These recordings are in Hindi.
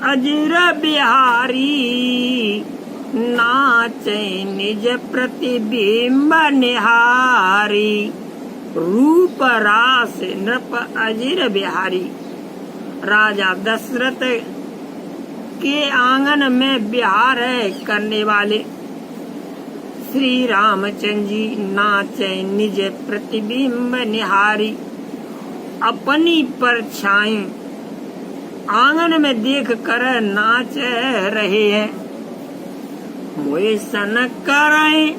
अजर बिहारी, नाचे निज प्रतिबिंब निहारी। रूप रास नृप अजर बिहारी। राजा दशरथ के आंगन में विहार करने वाले श्री रामचंद्र जी नाचे निज प्रतिबिंब निहारी। अपनी परछाई आंगन में देख कर नाच रहे हैं। मोए सन करें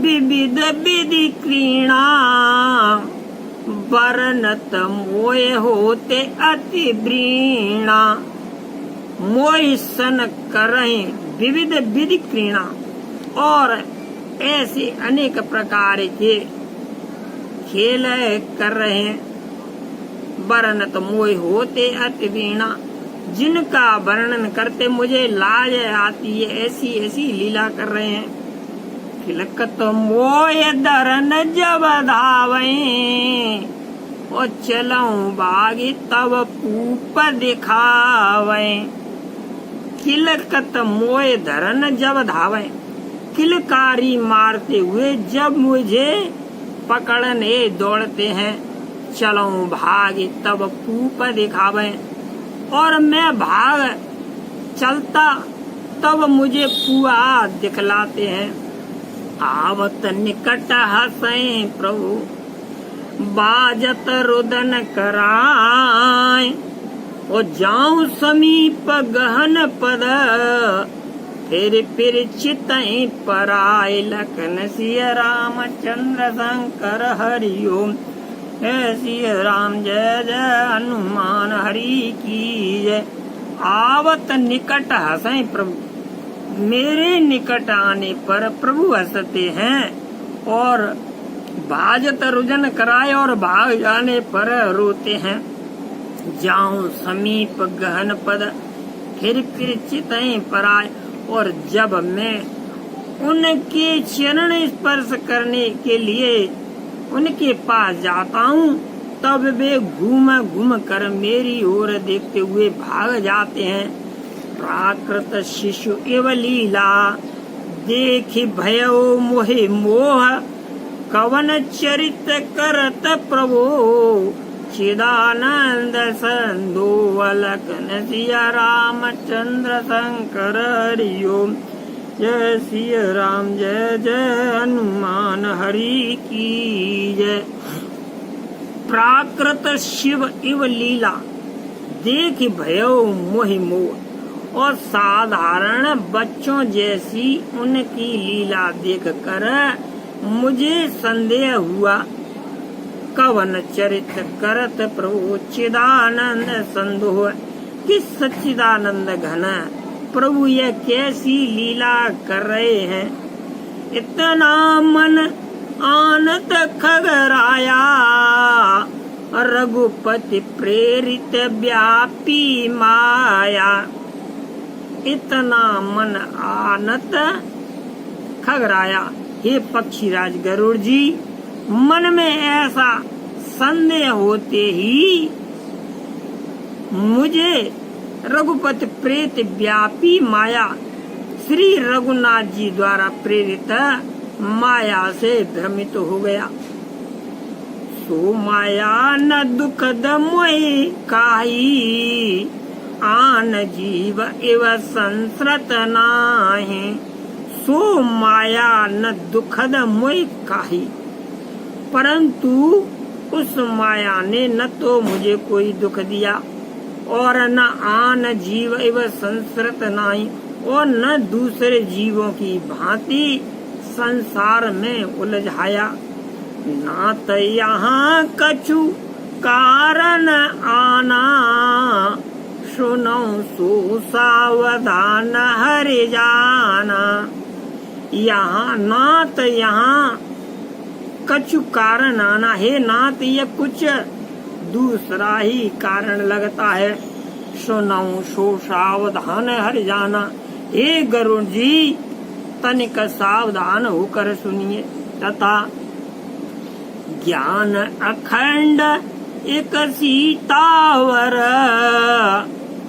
विविध विधि क्रीड़ा, बरनत मोए होते अति ब्रीणा। मोए सन करें विविध विधि क्रीड़ा, और ऐसे अनेक प्रकार के खेल कर रहे हैं। वर्णत मोह होते अति वीणा, जिनका वर्णन करते मुझे लाज आती है, ऐसी ऐसी लीला कर रहे हैं। खिलकत मोह दरन जब धावे, और चलऊं बागी तब पूप दिखावे। खिलकत मोह धरन जब धावे, किलकारी मारते हुए जब मुझे पकड़ने दौड़ते हैं। चलऊं भागे तब पूप दिखावे, और मैं भाग चलता तब मुझे पुआ दिखलाते हैं। आवत निकट हंसे प्रभु, बाजत रुदन कराए। और जाऊं समीप गहन पद, फिर चितई पराय। लखन सिय रामचंद्र शंकर हरिओम। जय सिय राम जय जय हनुमान हरि की जय। आवत निकट हंसे प्रभु, मेरे निकट आने पर प्रभु हंसते हैं। और बाजत रुजन कराए, और भाग जाने पर रोते हैं। जाऊं समीप गहन पद, फिर चितई पराय। और जब मैं उनके चरण स्पर्श करने के लिए उनके पास जाता हूँ, तब वे घूम घूम कर मेरी ओर देखते हुए भाग जाते हैं। प्राकृत शिशु एव लीला, देखि भयो मोहि मोह। कवन चरित करत प्रभु, चिदानंद संदोवलकन सिया रामचंद्र शंकर हरिओम। जय सिया राम जय जय हनुमान हरि की जय। प्राकृत शिव इव लीला, देख भयो मोहि मोह। और साधारण बच्चों जैसी उनकी लीला देखकर मुझे संदेह हुआ। कवन चरित करत प्रभु, चिदानंद संदोह। कि सच्चिदानंद घन प्रभु यह कैसी लीला कर रहे हैं। इतना मन आनत खगराया, रघुपति प्रेरित व्यापी माया। इतना मन आनत खगराया, हे पक्षीराज गरुड़ जी, मन में ऐसा संदेह होते ही मुझे रघुपति प्रेत व्यापी माया, श्री रघुनाथ जी द्वारा प्रेरित माया से भ्रमित हो गया। सो माया न दुखद मोहि काहि, आन जीव एव संसरत नाहि। सो माया न दुखद मोहि काहि, परंतु उस माया ने न तो मुझे कोई दुख दिया, और न आन जीव एवं संसरत नाही, और न दूसरे जीवों की भांति संसार में उलझाया। नात यहाँ कछु कारण आना, सुनो सो सावधान हरि जाना। यहाँ नात यहाँ कछु कारण आना है, नात ये कुछ दूसरा ही कारण लगता है। सुनाऊं सो सावधान हर जाना। हे गरुड़ जी, तनिक सावधान होकर सुनिए। तथा ज्ञान अखंड एक सीतावर,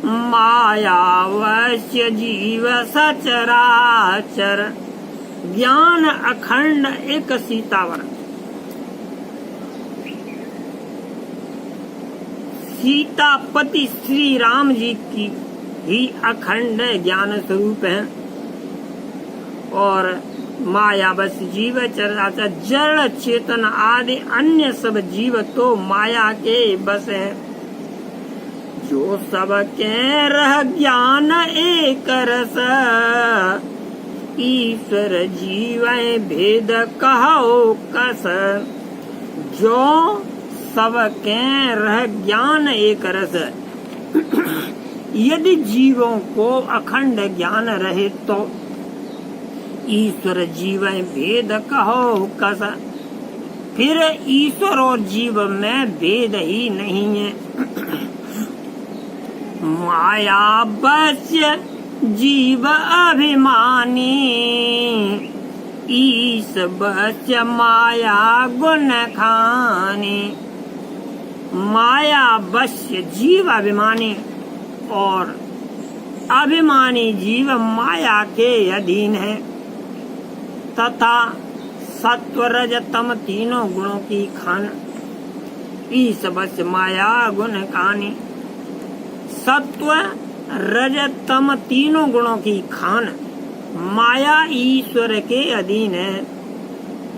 मायावश्य जीव सचराचर ज्ञान अखंड एक सीतावर। सीतापति श्री राम जी की ही अखंड ज्ञान स्वरूप है और माया बस जीव चराचर जड़ चेतन आदि अन्य सब जीव तो माया के बस है। जो सब के रह ज्ञान एक रस ईश्वर जीव भेद कहो कस। जो सब के रह ज्ञान एक रस यदि जीवों को अखंड ज्ञान रहे तो ईश्वर जीव भेद कहो कस। फिर ईश्वर और जीव में भेद ही नहीं है। माया बस्य जीव अभिमानी ईश बस्य माया गुण खानी। माया बस्य जीव अभिमानी और अभिमानी जीव माया के अधीन है तथा सत्व रज तम तीनों गुणों की खान। ईश बस्य माया गुण खानी। सत्व रज तम तीनों गुणों की खान माया ईश्वर के अधीन है।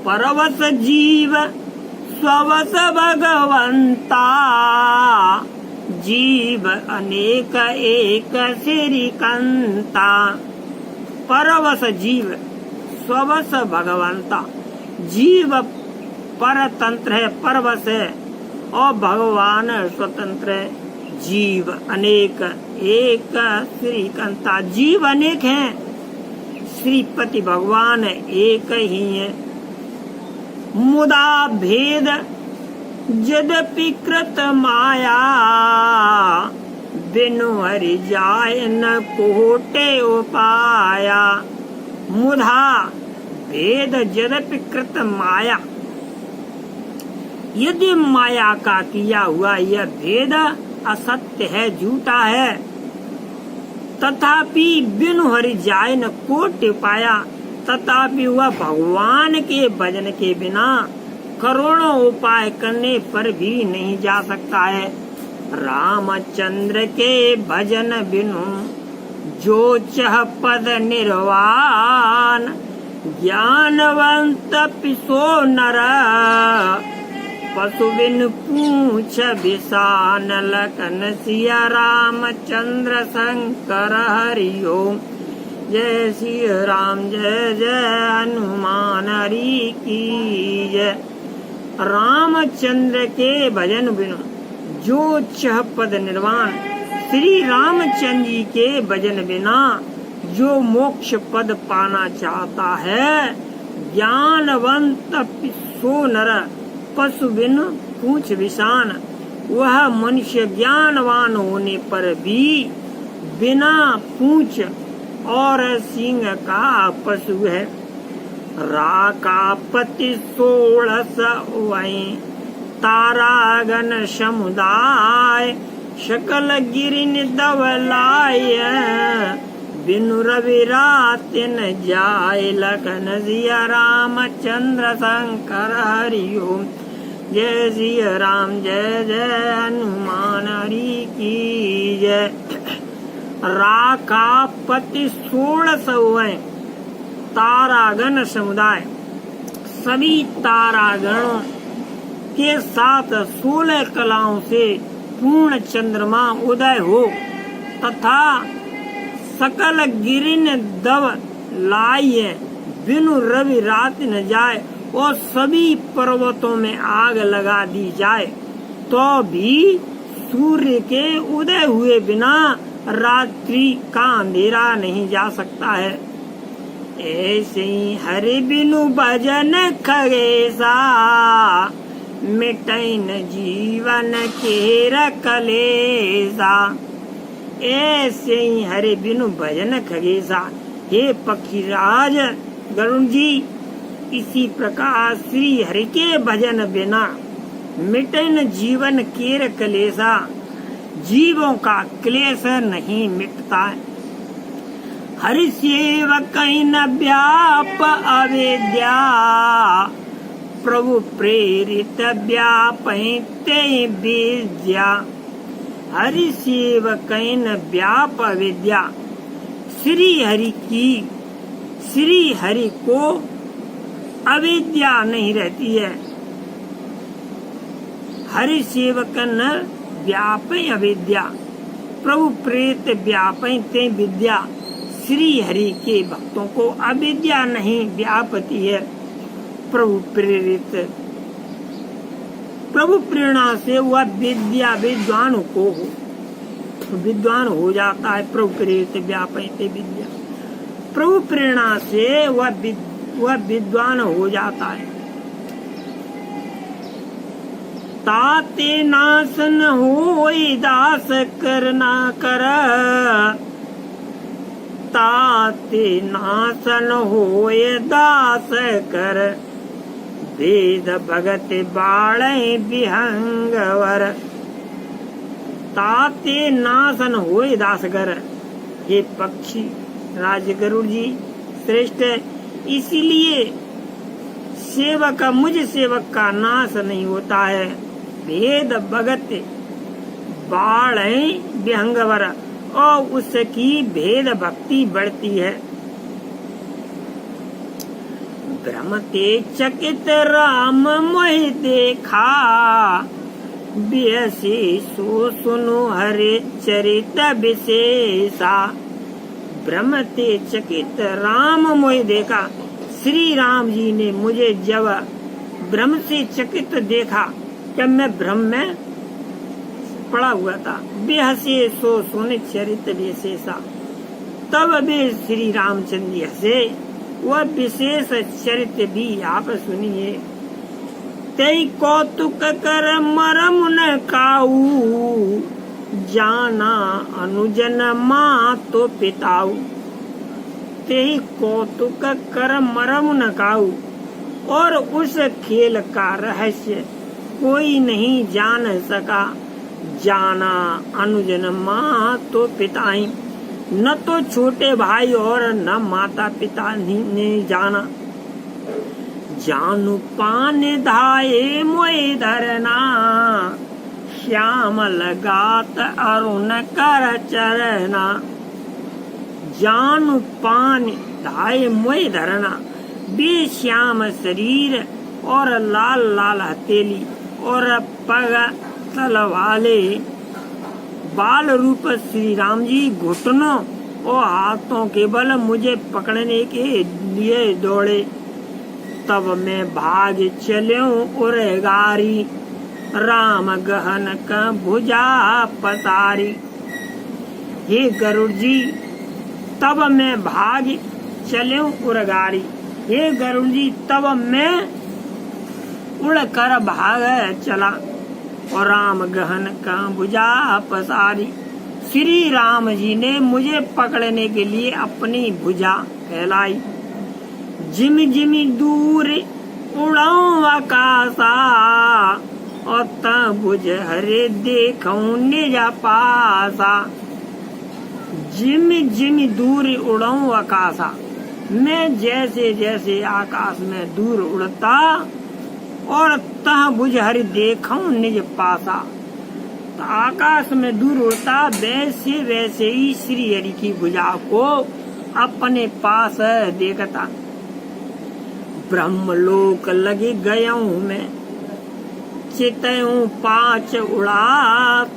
परवश जीव स्ववश भगवंता जीव अनेक एक श्रीकंता। परवश जीव स्ववश भगवंता जीव परतंत्र है परवश है और भगवान स्वतंत्र है। जीव अनेक एक श्रीकंता जीव अनेक हैं श्रीपति भगवान एक ही है। मुदा भेद यद्यपि कृत माया बिनु हरि जाय न कोटे उपाया। मुधा भेद यद्यपि कृत माया यदि माया का किया हुआ यह भेद असत्य है झूठा है तथापि बिनु हरि जाय न कोट पाया। तथापि वह भगवान के भजन के बिना करोड़ों उपाय करने पर भी नहीं जा सकता है। रामचंद्र के भजन बिनु जो चह पद निर्वाण ज्ञानवंत पिसो नर। पशु बिन पूछ विषान लखन सिया रामचंद्र शंकर हरिओम। जय श्री राम जय जय हनुमान हरि की जय। रामचंद्र के भजन बिनु जो चह पद निर्वाण श्री रामचंद्र जी के भजन बिना जो मोक्ष पद पाना चाहता है। ज्ञानवंत पिसो नर पशु बिन पूछ विषान। वह मनुष्य ज्ञानवान होने पर भी बिना पूछ और सिंह का पशु है। राका पति 16 वही तारागण समुदाय सकल गिरिन दवलाय। बिनु रवि रात न जाय लखन सिया रामचंद्र शंकर हरिओम। जय श्री राम जय जय हनुमान हरि की जय। राका पति 16 तारागण समुदाय सभी तारागणों के साथ 16 कलाओं से पूर्ण चंद्रमा उदय हो तथा सकल गिरिन दव लाइए बिनु रवि रात न जाए और सभी पर्वतों में आग लगा दी जाए तो भी सूर्य के उदय हुए बिना रात्रि का अंधेरा नहीं जा सकता है। ऐसे ही हरि बिनु भजन खगेसा मिटैन जीवन केर कलेसा। ऐसे ही हरि बिनु भजन खगेसा। हे पक्षीराज गरुण जी इसी प्रकार श्री हरि के भजन बिना मिटन जीवन केर कलेसा। जीवों का क्लेश नहीं मिटता। हरि सेवक न व्याप अविद्या, प्रभु प्रेरित व्यापते विद्या। हरि सेवक न व्याप अविद्या, श्री हरि को अविद्या नहीं रहती है। हरि सेवक न व्यापय अविद्या, प्रभु प्रेरित व्यापते विद्या। श्री हरि के भक्तों को अविद्या नहीं व्यापती है। प्रभु प्रेरणा से वह विद्या विद्वान हो जाता है। प्रभु प्रेरित व्यापते विद्या, प्रभु प्रेरणा से वह विद्वान हो जाता है। ताते नासन होई दास करना कर, ताते नासन होए दास कर। वेद भगत बाळे विहंगवर, ताते नासन होए दास कर। हे पक्षी राज गरुड़ जी श्रेष्ठ, इसीलिए मुझ सेवक का नाश नहीं होता है। भेद भगत बाळे विहंगवर, और उसकी भेद भक्ति बढ़ती है। भ्रमते चकित राम मोहि देखा, बेसे सो सुनु हरे चरित विशेषा। भ्रमते चकित राम मोहि देखा, श्री राम जी ने मुझे जब भ्रम से चकित देखा, जब मैं भ्रम में पड़ा हुआ था। बेहसे सो सुन चरित विशेषा, तब वे श्री रामचंद्र जी हंसे। वह विशेष चरित्र भी आप सुनिए। तई कौतुक कर मरम न काऊ, जाना अनुजन माँ तो पिताऊ। तेई कौतुक कर मरम न काऊ, और उस खेल का रहस्य कोई नहीं जान सका। जाना अनुजन माँ तो पिताई, न तो छोटे भाई और न माता पिता ने जाना। जानू पान धाये मोए धरना, श्याम लगात अरुण कर चरना। जानू पान धाये मोए धरना, बे श्याम शरीर और लाल लाल हथेली और पग तल वाले बाल रूप श्री राम जी घुटनों और हाथों के बल मुझे पकड़ने के लिए दौड़े। तब मैं भाग चलूं उरगारी, राम गहन का भुजा पसारी। हे गरुड़ जी, तब मैं भाग चलूं उरगारी। हे गरुड़ जी, तब मैं उड़कर भाग चला, और राम गहन का भुजा पसारी। श्री राम जी ने मुझे पकड़ने के लिए अपनी भुजा फैलाई। जिम जिमी दूर उड़ाऊं आकाशा, और भुज हरे देखूं निज पासा। जिम जिमी दूर उड़ाऊं आकाशा, मैं जैसे जैसे आकाश में दूर उड़ता, और तह भुज हरि देखूं निज पासा। तो आकाश में दूर उड़ता, वैसे वैसे ही श्री हरि की भुजा को अपने पास देखता। ब्रह्मलोक लगे गयाऊं मैं, चितऊं पांच उड़ात।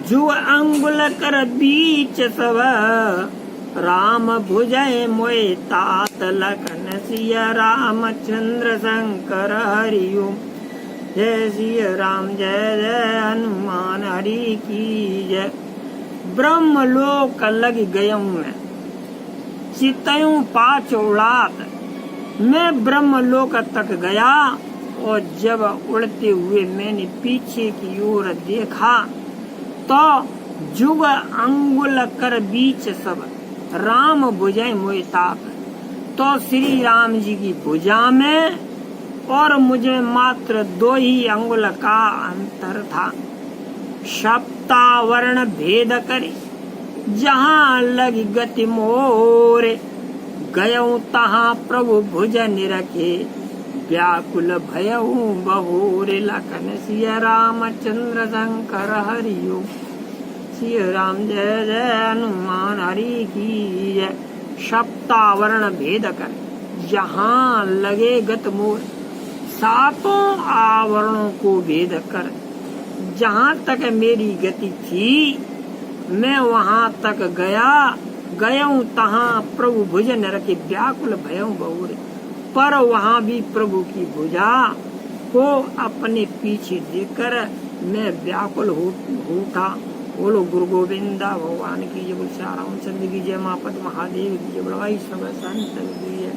जो अंगुल कर बीच सब, राम भुजय मोए तात। लखन सिया रामचंद्र शंकर हरिओम। जय सिया राम जय जय हनुमान हरि की जय। ब्रह्मलोक लग गयऊं मैं, चितऊं पांच उड़ात। मैं ब्रह्मलोक तक गया, और जब उड़ते हुए मैंने पीछे की ओर देखा, तो जुग अंगुल कर बीच सब, राम भुजय मोए तात। तो श्री राम जी की भुजा में और मुझे मात्र 2 ही अंगुल का अंतर था। सप्तावर्ण भेद करे जहाँ लगी गति मोरे गयऊ तहाँ प्रभु भुज निरखे व्याकुल भयऊ बहोरे लखन सिया रामचंद्र शंकर हरिओ सिया राम जय जय हनुमान हरि की जय। सप्तावर्ण भेद कर जहाँ लगे गत मोर सातों आवरणों को भेद कर जहाँ तक मेरी गति थी मैं वहाँ तक गयऊ तहाँ प्रभु भुज न रखे व्याकुल भयऊ बहुरे पर वहाँ भी प्रभु की भुजा को अपने पीछे देखकर मैं व्याकुल उठा। बोलो गुरु गोविंदा भगवान की जय, बोल श्री रामचंद्र की जय, माँ पद महादेव की जय, बड़वाई सब संत की जय।